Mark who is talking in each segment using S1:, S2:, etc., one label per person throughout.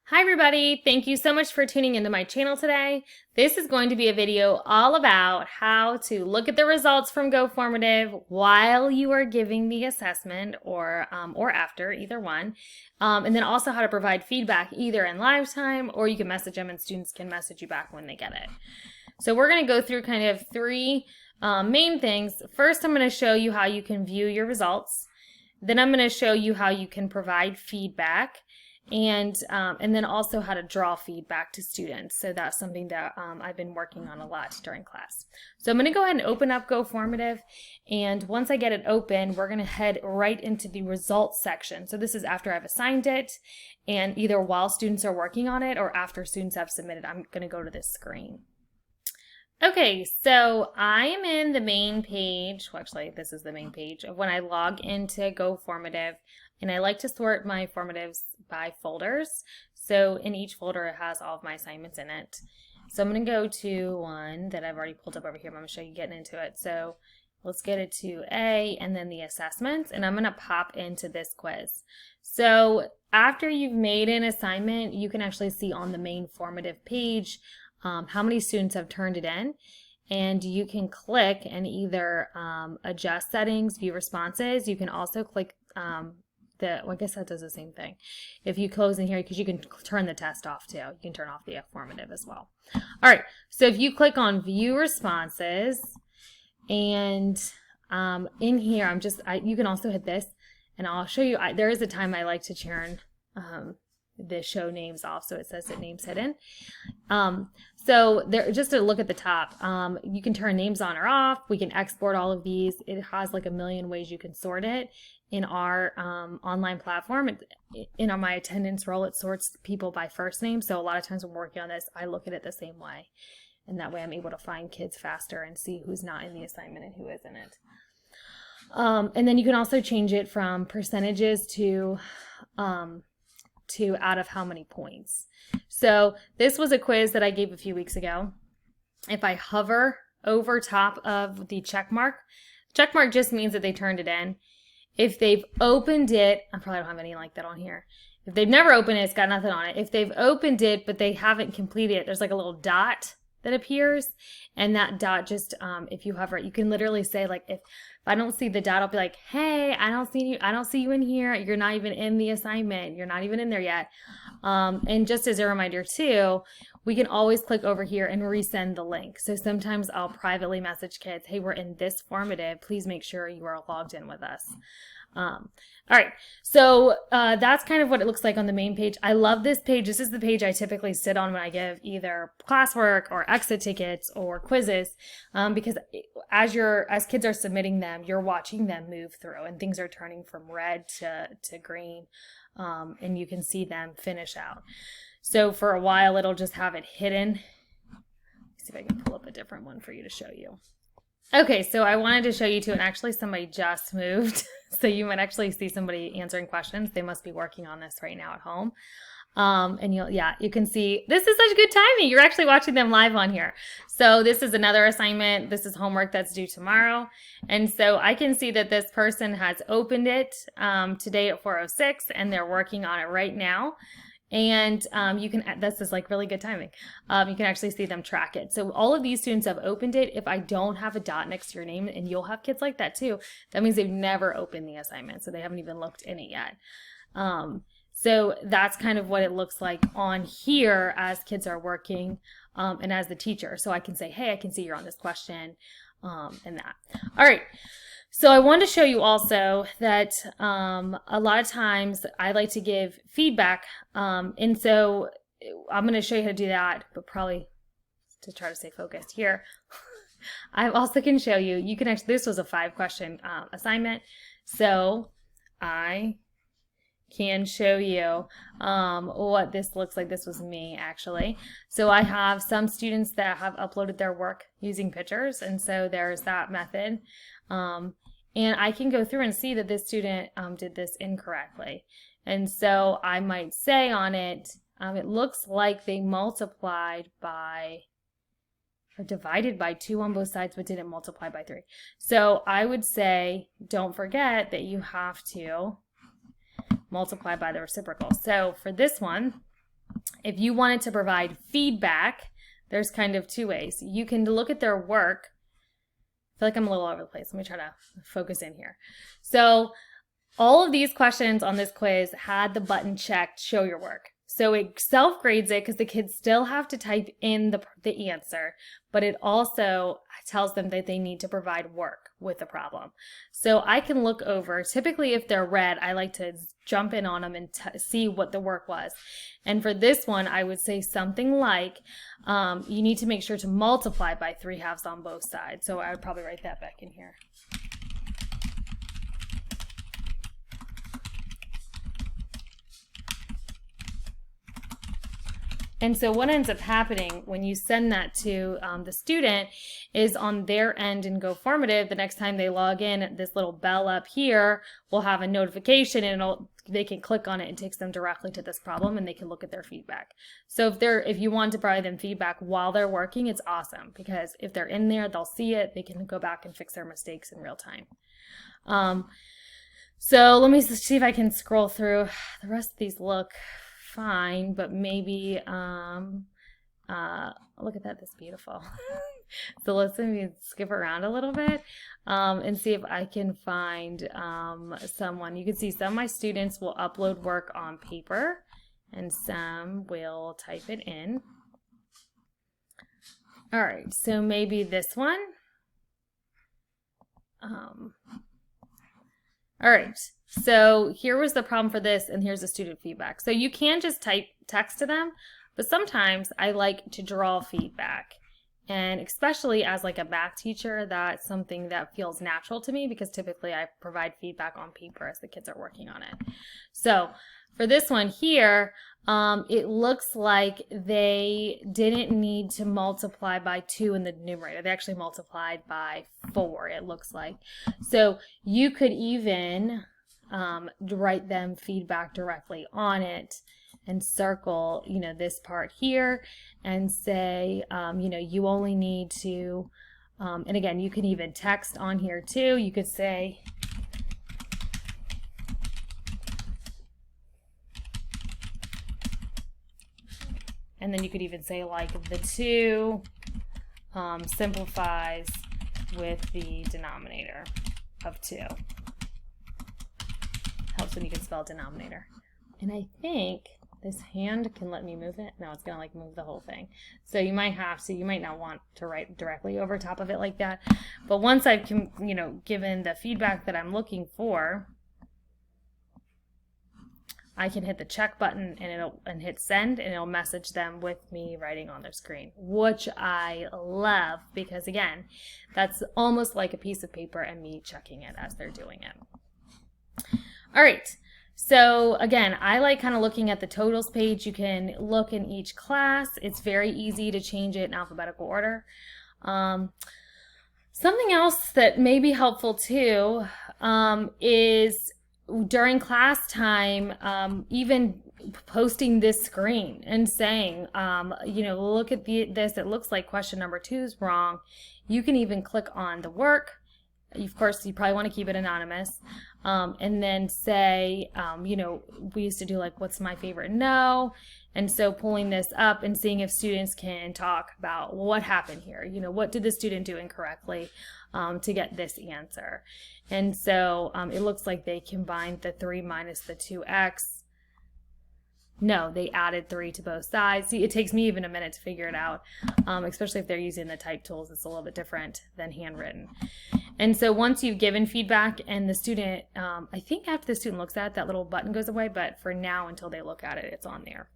S1: Hi everybody, thank you so much for tuning into my channel today. This is going to be a video all about how to look at the results from Go Formative while you are giving the assessment or after, either one. And then also how to provide feedback either in live time or you can message them and students can message you back when they get it. So we're going to go through kind of three main things. First, I'm going to show you how you can view your results. Then I'm going to show you how you can provide feedback. And then also how to draw feedback to students. So that's something that I've been working on a lot during class. So I'm going to go ahead and open up Go Formative, and once I get it open, we're going to head right into the results section. So this is after I've assigned it, and either while students are working on it or after students have submitted, I'm going to go to this screen. Okay, so I am in the main page, well actually this is the main page of when I log into Go Formative, and I like to sort my formatives by folders. So in each folder it has all of my assignments in it. So I'm going to go to one that I've already pulled up over here, but I'm going to show you getting into it. So let's get it to A and then the assessments, and I'm going to pop into this quiz. So after you've made an assignment, you can actually see on the main formative page how many students have turned it in, and you can click and either adjust settings, view responses. You can also click well, I guess that does the same thing. If you close in here, because you can turn the test off too. You can turn off the formative as well. All right, so if you click on view responses, and in here, you can also hit this, and I'll show you. There is a time I like to turn the show names off, so it says that names hidden. So there, just to look at the top, you can turn names on or off. We can export all of these. It has like a million ways you can sort it. In our online platform, in my attendance role, it sorts people by first name. So a lot of times when we're working on this, I look at it the same way. And that way I'm able to find kids faster and see who's not in the assignment and who is in it. And then you can also change it from percentages to out of how many points. So this was a quiz that I gave a few weeks ago. If I hover over top of the check mark just means that they turned it in. If they've opened it, I probably don't have any like that on here. If they've never opened it, it's got nothing on it. If they've opened it but they haven't completed it, there's like a little dot that appears, and that dot just if you hover it, you can literally say, like, if I don't see the dot, I'll be like, hey, I don't see you in here. You're not even in the assignment. You're not even in there yet. And just as a reminder too, we can always click over here and resend the link. So sometimes I'll privately message kids, hey, we're in this formative. Please make sure you are logged in with us. All right, so that's kind of what it looks like on the main page. I love this page. This is the page I typically sit on when I give either classwork or exit tickets or quizzes, because as kids are submitting them, you're watching them move through and things are turning from red to green, and you can see them finish out. So for a while, it'll just have it hidden. Let's see if I can pull up a different one for you to show you. Okay, so I wanted to show you too, and actually somebody just moved, so you might actually see somebody answering questions. They must be working on this right now at home. And you can see, this is such good timing. You're actually watching them live on here. So this is another assignment. This is homework that's due tomorrow. And so I can see that this person has opened it today at 4:06, and they're working on it right now. And this is like really good timing. You can actually see them track it. So all of these students have opened it. If I don't have a dot next to your name, and you'll have kids like that too, that means they've never opened the assignment. So they haven't even looked in it yet. So that's kind of what it looks like on here as kids are working, and as the teacher. So I can say, hey, I can see you're on this question, and that. All right. So I wanted to show you also that a lot of times I like to give feedback, and so I'm going to show you how to do that, but probably to try to stay focused here. I also can show you, you can actually, this was a 5-question assignment, so I can show you what this looks like. This was me actually. So I have some students that have uploaded their work using pictures, and so there's that method. And I can go through and see that this student did this incorrectly. And so I might say on it, it looks like they multiplied by, or divided by 2 on both sides, but didn't multiply by 3. So I would say, don't forget that you have to multiply by the reciprocal. So for this one, If you wanted to provide feedback, there's kind of two ways. You can look at their work. I feel like I'm a little all over the place. Let me try to focus in here. So all of these questions on this quiz had the button checked, show your work. So it self-grades it because the kids still have to type in the answer, but it also tells them that they need to provide work with the problem. So I can look over, typically if they're red, I like to jump in on them and see what the work was. And for this one, I would say something like, you need to make sure to multiply by 3/2 on both sides. So I would probably write that back in here. And so what ends up happening when you send that to the student is on their end in Go Formative, the next time they log in, this little bell up here will have a notification, and they can click on it. It takes them directly to this problem, and they can look at their feedback. So if you want to provide them feedback while they're working, it's awesome, because if they're in there, they'll see it. They can go back and fix their mistakes in real time. So let me see if I can scroll through. The rest of these look fine, but maybe look at that, that's beautiful. So let's maybe skip around a little bit and see if I can find someone. You can see some of my students will upload work on paper and some will type it in. All right, so maybe this one. All right, so here was the problem for this, and here's the student feedback. So you can just type text to them, but sometimes I like to draw feedback. And especially as like a math teacher, that's something that feels natural to me, because typically I provide feedback on paper as the kids are working on it. So for this one here, it looks like they didn't need to multiply by 2 in the numerator. They actually multiplied by 4, it looks like. So you could even write them feedback directly on it and circle, this part here and say, you only need to, and again, you can even text on here too. You could say, and then you could even say like the 2 simplifies with the denominator of 2. Helps when you can spell denominator. And I think this hand can let me move it. No, it's gonna like move the whole thing. So you might have to, you might not want to write directly over top of it like that. But once I've given the feedback that I'm looking for, I can hit the check button and hit send, and it'll message them with me writing on their screen, which I love, because again, that's almost like a piece of paper and me checking it as they're doing it. All right, so again, I like kind of looking at the totals page. You can look in each class. It's very easy to change it in alphabetical order. Something else that may be helpful too is during class time, even posting this screen and saying, look at this, it looks like question number 2 is wrong. You can even click on the work. Of course, you probably want to keep it anonymous. And then say, we used to do like, what's my favorite no? And so pulling this up and seeing if students can talk about, well, what happened here? What did the student do incorrectly to get this answer? And so it looks like they combined the 3 minus the 2x. No, they added 3 to both sides. See, it takes me even a minute to figure it out, especially if they're using the type tools. It's a little bit different than handwritten. And so once you've given feedback and the student, I think after the student looks at it, that little button goes away, but for now, until they look at it, it's on there.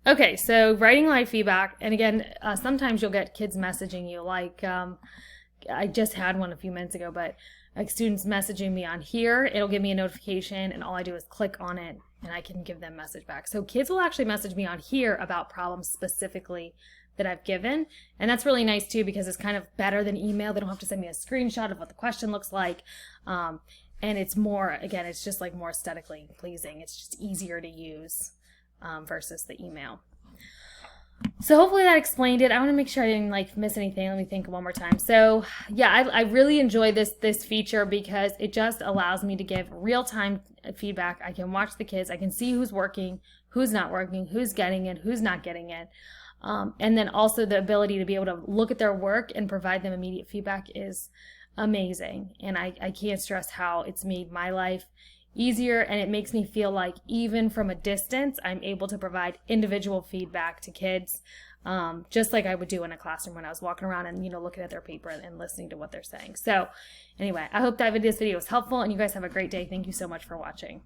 S1: Okay, so writing live feedback, and again, sometimes you'll get kids messaging you, like I just had one a few minutes ago, but like students messaging me on here, it'll give me a notification, and all I do is click on it, and I can give them message back. So kids will actually message me on here about problems specifically that I've given, and that's really nice too, because it's kind of better than email. They don't have to send me a screenshot of what the question looks like, and it's more, again, it's just like more aesthetically pleasing. It's just easier to use versus the email. So hopefully that explained it. I want to make sure I didn't like miss anything. Let me think one more time. So yeah, I really enjoy this feature because it just allows me to give real time feedback. I can watch the kids. I can see who's working, who's not working, who's getting it, who's not getting it. And then also the ability to be able to look at their work and provide them immediate feedback is amazing. And I can't stress how it's made my life easier, and it makes me feel like even from a distance I'm able to provide individual feedback to kids, just like I would do in a classroom when I was walking around and looking at their paper and listening to what they're saying. So anyway, I hope that this video was helpful, and you guys have a great day. Thank you so much for watching.